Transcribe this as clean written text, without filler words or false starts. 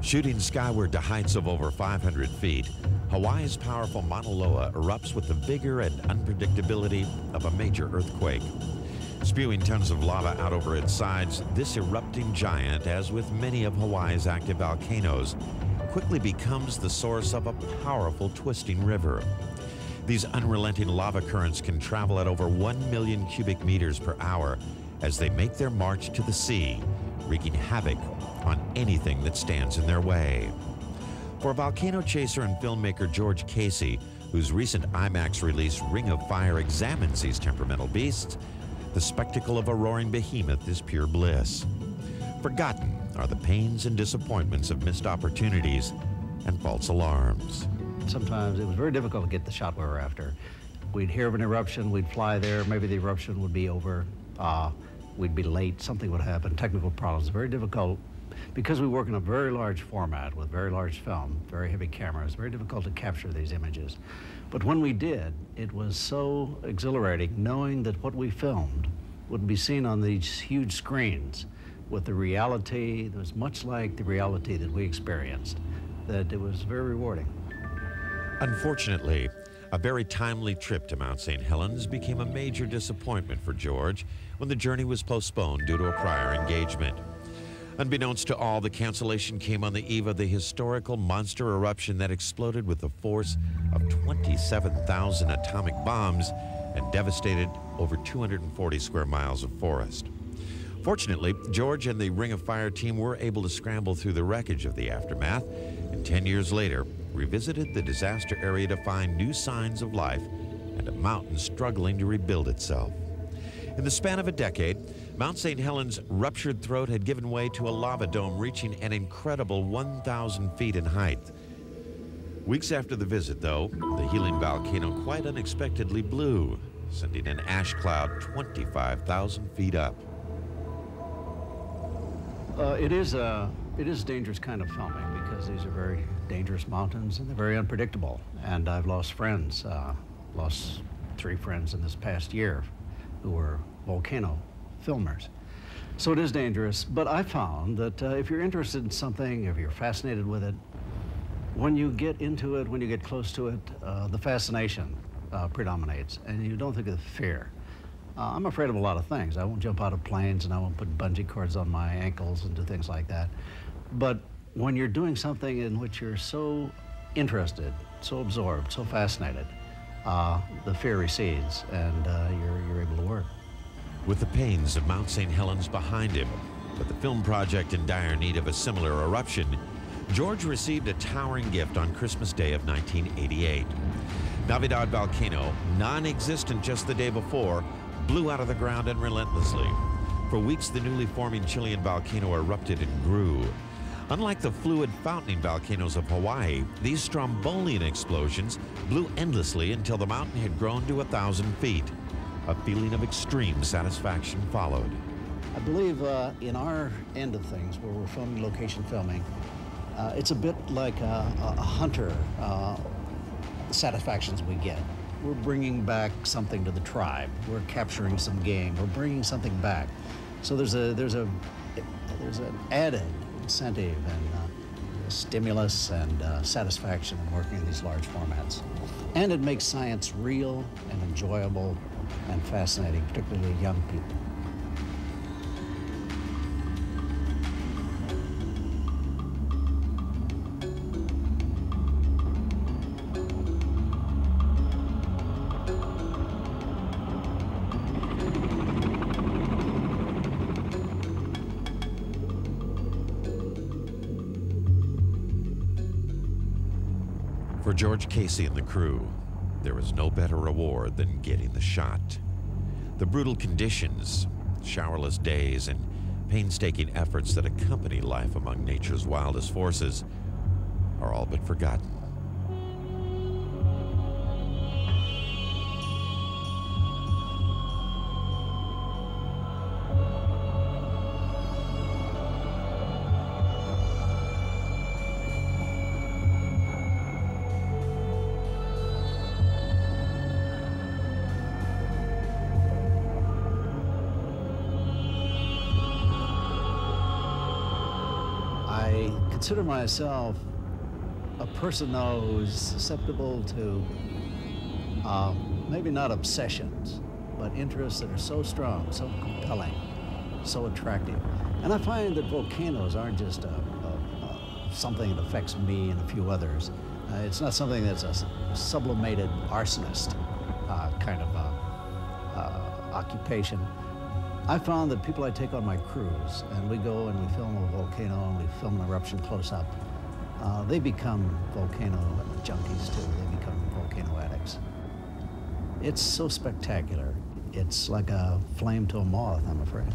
Shooting skyward to heights of over 500 feet, Hawaii's powerful Mauna Loa erupts with the vigor and unpredictability of a major earthquake. Spewing tons of lava out over its sides, this erupting giant, as with many of Hawaii's active volcanoes, quickly becomes the source of a powerful twisting river. These unrelenting lava currents can travel at over 1 million cubic meters per hour as they make their march to the sea, wreaking havoc on anything that stands in their way. For volcano chaser and filmmaker George Casey, whose recent IMAX release Ring of Fire examines these temperamental beasts, the spectacle of a roaring behemoth is pure bliss. Forgotten are the pains and disappointments of missed opportunities and false alarms. Sometimes it was very difficult to get the shot we were after. We'd hear of an eruption, we'd fly there, maybe the eruption would be over, we'd be late, something would happen, technical problems, very difficult. Because we work in a very large format with very large film, very heavy cameras, very difficult to capture these images. But when we did, it was so exhilarating knowing that what we filmed would be seen on these huge screens with the reality that was much like the reality that we experienced, that it was very rewarding. Unfortunately, a very timely trip to Mount St. Helens became a major disappointment for George when the journey was postponed due to a prior engagement. Unbeknownst to all, the cancellation came on the eve of the historical monster eruption that exploded with the force of 27,000 atomic bombs and devastated over 240 square miles of forest. Fortunately, George and the Ring of Fire team were able to scramble through the wreckage of the aftermath, and 10 years later, revisited the disaster area to find new signs of life and a mountain struggling to rebuild itself. In the span of a decade, Mount St. Helens' ruptured throat had given way to a lava dome reaching an incredible 1,000 feet in height. Weeks after the visit, though, the healing volcano quite unexpectedly blew, sending an ash cloud 25,000 feet up. It is a dangerous kind of filming because these are very dangerous mountains and they're very unpredictable. And I've lost friends, lost 3 friends in this past year who were volcano filmers. So it is dangerous, but I found that if you're interested in something, if you're fascinated with it, when you get into it, when you get close to it, the fascination predominates and you don't think of the fear. I'm afraid of a lot of things. I won't jump out of planes and I won't put bungee cords on my ankles and do things like that. But when you're doing something in which you're so interested, so absorbed, so fascinated, the fear recedes and you're able to work. With the pains of Mount St. Helens behind him, but the film project in dire need of a similar eruption, George received a towering gift on Christmas Day of 1988. Navidad volcano, non-existent just the day before, blew out of the ground unrelentlessly. For weeks, the newly forming Chilean volcano erupted and grew. Unlike the fluid fountaining volcanoes of Hawaii, these strombolian explosions blew endlessly until the mountain had grown to 1,000 feet. A feeling of extreme satisfaction followed. I believe in our end of things, where we're filming location filming, it's a bit like a hunter satisfactions we get. We're bringing back something to the tribe. We're capturing some game. We're bringing something back. So there's an added incentive and stimulus and satisfaction in working in these large formats. And it makes science real and enjoyable and fascinating, particularly young people. For George Casey and the crew, there was no better reward than getting the shot. The brutal conditions, showerless days, and painstaking efforts that accompany life among nature's wildest forces are all but forgotten. I consider myself a person, though, who's susceptible to maybe not obsessions, but interests that are so strong, so compelling, so attractive. And I find that volcanoes aren't just something that affects me and a few others. It's not something that's a sublimated arsonist kind of occupation. I found that people I take on my cruise, and we go and we film a volcano and we film an eruption close up, they become volcano junkies too. They become volcano addicts. It's so spectacular. It's like a flame to a moth, I'm afraid.